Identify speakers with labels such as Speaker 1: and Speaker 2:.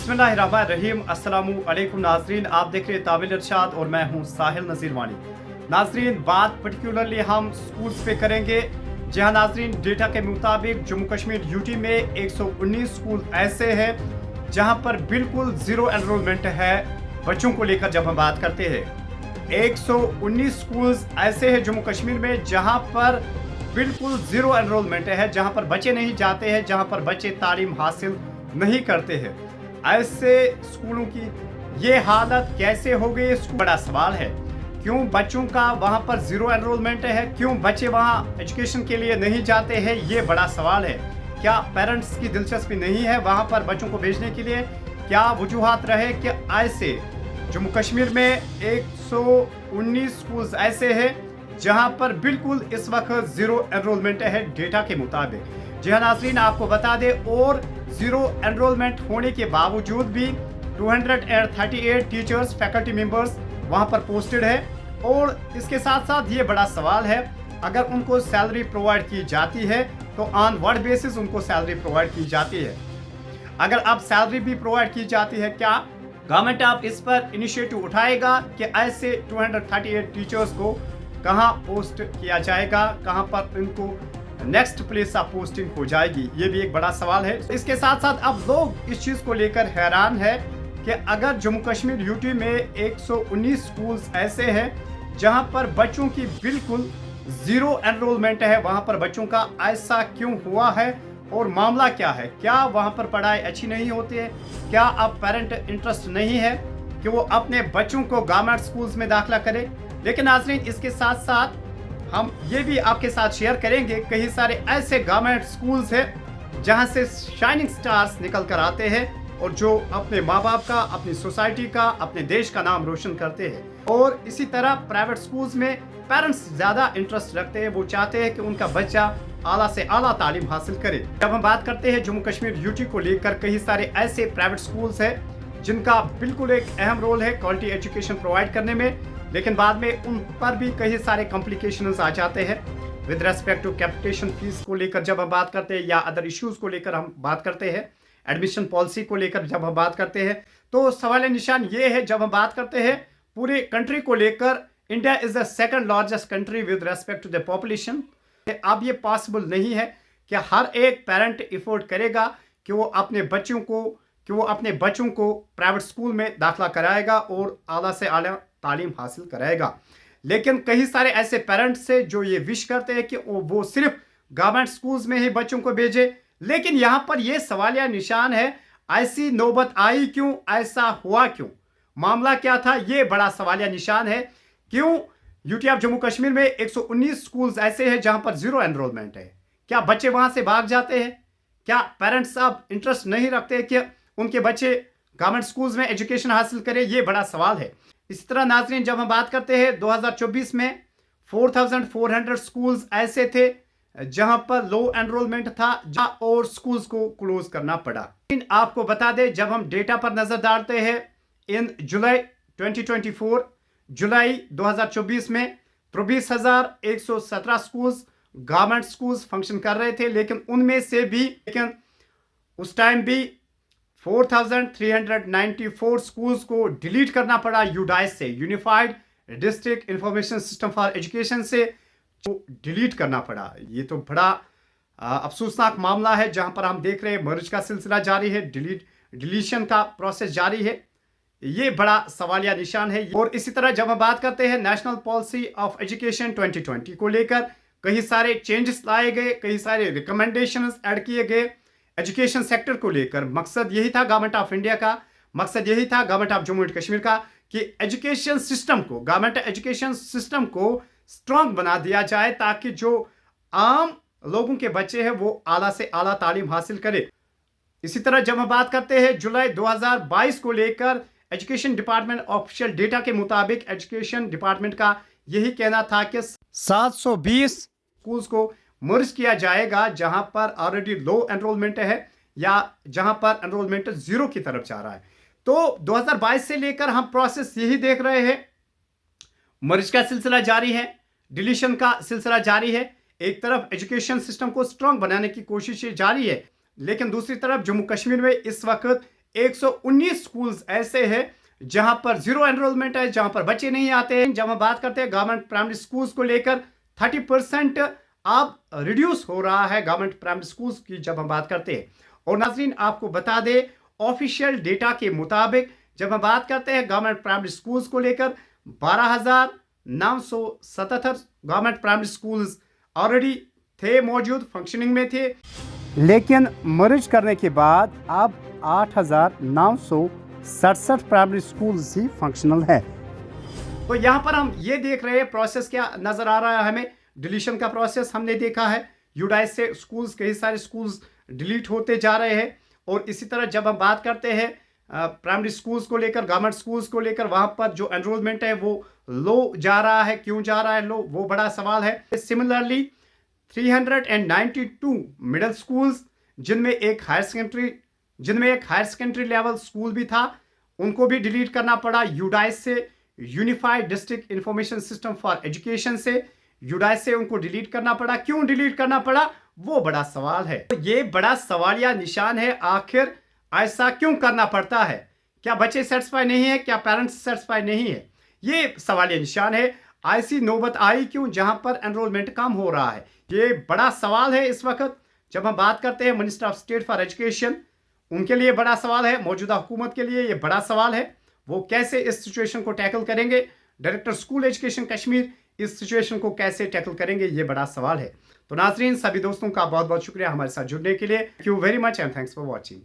Speaker 1: बिस्मिल्लाहिर्रहमानिर्रहीम। अस्सलामु अलैकुम नाजरीन, आप देख रहे हैं ताबिल इरशाद और मैं हूं साहिल नज़ीर वानी। नाजरीन, बात पर्टिकुलरली हम स्कूल्स पे करेंगे। जी हाँ नाजरीन, डेटा के मुताबिक जम्मू कश्मीर यूटी में 119 स्कूल ऐसे हैं जहां पर बिल्कुल ज़ीरो एनरोलमेंट है बच्चों को लेकर। जब हम बात करते हैं 119 स्कूल्स ऐसे हैं जम्मू कश्मीर में जहां पर बिल्कुल ज़ीरो एनरोलमेंट है, जहां पर बच्चे नहीं जाते हैं, जहां पर बच्चे तालीम हासिल नहीं करते हैं। ऐसे स्कूलों की ये हालत कैसे हो गई, बड़ा सवाल है। क्यों बच्चों का वहां पर ज़ीरो एनरोलमेंट है, क्यों बच्चे वहां एजुकेशन के लिए नहीं जाते हैं, ये बड़ा सवाल है। क्या पेरेंट्स की दिलचस्पी नहीं है वहां पर बच्चों को भेजने के लिए? क्या वजूहात रहे कि ऐसे जम्मू कश्मीर में 119 स्कूल्स ऐसे हैं जहां पर बिल्कुल इस वक्त ज़ीरो एनरोलमेंट है डेटा के मुताबिक। जी हाँ नाज़रीन, आपको बता दें, और ज़ीरो एनरोलमेंट होने के बावजूद भी 238 टीचर्स फैकल्टी मेंबर्स वहां पर पोस्टेड है। और इसके साथ साथ ये बड़ा सवाल है, अगर उनको सैलरी प्रोवाइड की जाती है तो ऑन वर्ड बेसिस उनको सैलरी प्रोवाइड की जाती है। अगर अब सैलरी भी प्रोवाइड की जाती है, क्या गवर्नमेंट आप इस पर इनिशिएटिव उठाएगा कि ऐसे 238 टीचर्स को कहां पोस्ट किया जाएगा, कहां पर इनको नेक्स्ट प्लेस ऑफ पोस्टिंग हो जाएगी? ये भी एक बड़ा सवाल है। इसके साथ साथ अब लोग इस चीज को लेकर हैरान है कि अगर जम्मू कश्मीर यूटी में 119 स्कूल्स ऐसे हैं जहां पर बच्चों की बिल्कुल ज़ीरो एनरोलमेंट है, वहां पर बच्चों का ऐसा क्यों हुआ है और मामला क्या है? क्या वहां पर पढ़ाई अच्छी नहीं होती है? क्या अब पेरेंट इंटरेस्ट नहीं है कि वो अपने बच्चों को गवर्नमेंट स्कूल्स में दाखिला करे? लेकिन नाज़रीन, इसके साथ साथ हम ये भी आपके साथ शेयर करेंगे, कई सारे ऐसे गवर्नमेंट स्कूल्स हैं जहां से शाइनिंग स्टार्स निकल कर आते हैं और जो अपने माँ बाप का, अपनी सोसाइटी का, अपने देश का नाम रोशन करते हैं। और इसी तरह प्राइवेट स्कूल्स में पेरेंट्स ज़्यादा इंटरेस्ट रखते हैं, वो चाहते हैं कि उनका बच्चा आला से आला तालीम हासिल करे। जब हम बात करते हैं जम्मू कश्मीर यूटी को लेकर, कई सारे ऐसे प्राइवेट स्कूल्स हैं जिनका बिल्कुल एक अहम रोल है क्वालिटी एजुकेशन प्रोवाइड करने में, लेकिन बाद में उन पर भी कई सारे कॉम्प्लिकेशंस आ जाते हैं with respect to capitation fee को लेकर जब हम बात करते हैं, या अदर इश्यूज को लेकर हम बात करते हैं, एडमिशन पॉलिसी को लेकर जब हम बात करते हैं, तो सवाल निशान ये है। जब हम बात करते हैं पूरे कंट्री को लेकर, India is the second largest country with respect to the population. अब ये पॉसिबल नहीं है कि हर एक पेरेंट इफोर्ड करेगा कि वो अपने बच्चों को प्राइवेट स्कूल में दाखिला कराएगा और आला से आला तालीम हासिल कराएगा। लेकिन कई सारे ऐसे पेरेंट्स हैं जो ये विश करते हैं कि वो सिर्फ गवर्नमेंट स्कूल्स में ही बच्चों को भेजे। लेकिन यहाँ पर ये सवालिया निशान है, ऐसी नौबत आई क्यों, ऐसा हुआ क्यों, मामला क्या था? ये बड़ा सवालिया निशान है। क्यों यूटी ऑफ जम्मू कश्मीर में 119 स्कूल्स ऐसे हैं जहां पर ज़ीरो एनरोलमेंट है? क्या बच्चे वहां से भाग जाते हैं? क्या पेरेंट्स अब इंटरेस्ट नहीं रखते कि उनके बच्चे गवर्नमेंट स्कूल्स में एजुकेशन हासिल करें? ये बड़ा सवाल है। इसी तरह नाजरीन, जब हम बात करते हैं 2024 में 4400 स्कूल्स ऐसे थे जहां पर लो एनरोलमेंट था और स्कूल्स को क्लोज करना पड़ा। आपको बता दें, जब हम डेटा पर नजर डालते हैं, इन जुलाई 2024 जुलाई 2024 में 24,117 स्कूल्स गवर्नमेंट स्कूल्स फंक्शन कर रहे थे, लेकिन उनमें से भी उस टाइम भी 4,394 स्कूल्स को डिलीट करना पड़ा यूडाइस से, unified district information system for education से डिलीट करना पड़ा। ये तो बड़ा अफसोसनाक मामला है, जहां पर हम देख रहे हैं मर्ज का सिलसिला जारी है, डिलीशन का प्रोसेस जारी है। ये बड़ा सवालिया निशान है। और इसी तरह जब हम बात करते हैं नेशनल पॉलिसी ऑफ एजुकेशन 2020 को लेकर, कई सारे चेंजेस लाए गए, कई सारे रिकमेंडेशंस ऐड किए गए एजुकेशन सेक्टर को लेकर। मकसद यही था गवर्नमेंट ऑफ इंडिया का, मकसद यही था government of Jammu and Kashmir का कि एजुकेशन सिस्टम को, गवर्नमेंट एजुकेशन सिस्टम को स्ट्रॉन्ग बना दिया जाए ताकि जो आम लोगों के बच्चे हैं वो आला से आला तालीम हासिल करें। इसी तरह जब हम बात करते हैं जुलाई 2022 को लेकर, एजुकेशन डिपार्टमेंट ऑफिशियल डेटा के मुताबिक एजुकेशन डिपार्टमेंट का यही कहना था कि 720 स्कूल्स को मर्ज किया जाएगा जहां पर ऑलरेडी लो एनरोलमेंट है या जहां पर एनरोलमेंट जीरो की तरफ जा रहा है। तो 2022 से लेकर हम प्रोसेस यही देख रहे हैं, मर्ज का सिलसिला जारी है, डिलीशन का सिलसिला जारी है। एक तरफ एजुकेशन सिस्टम को स्ट्रांग बनाने की कोशिश जारी है, लेकिन दूसरी तरफ जम्मू कश्मीर में इस वक्त 119 स्कूल्स ऐसे हैं जहां पर जीरो एनरोलमेंट है, जहां पर बच्चे नहीं आते हैं। जब हम बात करते हैं गवर्नमेंट प्राइमरी स्कूल्स को लेकर 30% अब रिड्यूस हो रहा है गवर्नमेंट प्राइमरी स्कूल्स की जब हम बात करते हैं। और नाज़रीन आपको बता दें ऑफिशियल डेटा के मुताबिक जब हम बात करते हैं गवर्नमेंट प्राइमरी स्कूल्स को लेकर 12,977 गवर्नमेंट प्राइमरी स्कूल्स ऑलरेडी थे, मौजूद फंक्शनिंग में थे, लेकिन मर्ज करने के बाद अब 8,967 प्राइमरी स्कूल्स ही फंक्शनल है। तो यहाँ पर हम ये देख रहे हैं प्रोसेस क्या नजर आ रहा है हमें, डिलीशन का प्रोसेस हमने देखा है। यूडाइस से स्कूल्स, कई सारे स्कूल्स डिलीट होते जा रहे हैं। और इसी तरह जब हम बात करते हैं प्राइमरी स्कूल्स को लेकर, गवर्नमेंट स्कूल्स को लेकर, वहां पर जो एनरोलमेंट है वो लो जा रहा है। क्यों जा रहा है लो, वो बड़ा सवाल है। सिमिलरली 392 मिडिल स्कूल्स जिनमें एक हायर सेकेंडरी लेवल स्कूल भी था, उनको भी डिलीट करना पड़ा यूडाइस से, unified district information system for education से। यूडाइस से उनको डिलीट करना पड़ा। क्यों डिलीट करना पड़ा, वो बड़ा सवाल है। तो ये बड़ा सवालिया निशान है, आखिर ऐसा क्यों करना पड़ता है? क्या बच्चे सेटिस्फाई नहीं है? क्या पेरेंट्स सेटिस्फाई नहीं है? ये सवालिया निशान है। ऐसी नौबत आई क्यों जहां पर एनरोलमेंट कम हो रहा है? ये बड़ा सवाल है इस वक्त। जब हम बात करते हैं minister of state for education, उनके लिए बड़ा सवाल है, मौजूदा हुकूमत के लिए ये बड़ा सवाल है। वो कैसे इस सिचुएशन को टैकल करेंगे? डायरेक्टर स्कूल एजुकेशन कश्मीर इस सिचुएशन को कैसे टैकल करेंगे? ये बड़ा सवाल है। तो नाजरीन सभी दोस्तों का बहुत बहुत शुक्रिया हमारे साथ जुड़ने के लिए। Thank you very much and thanks for watching.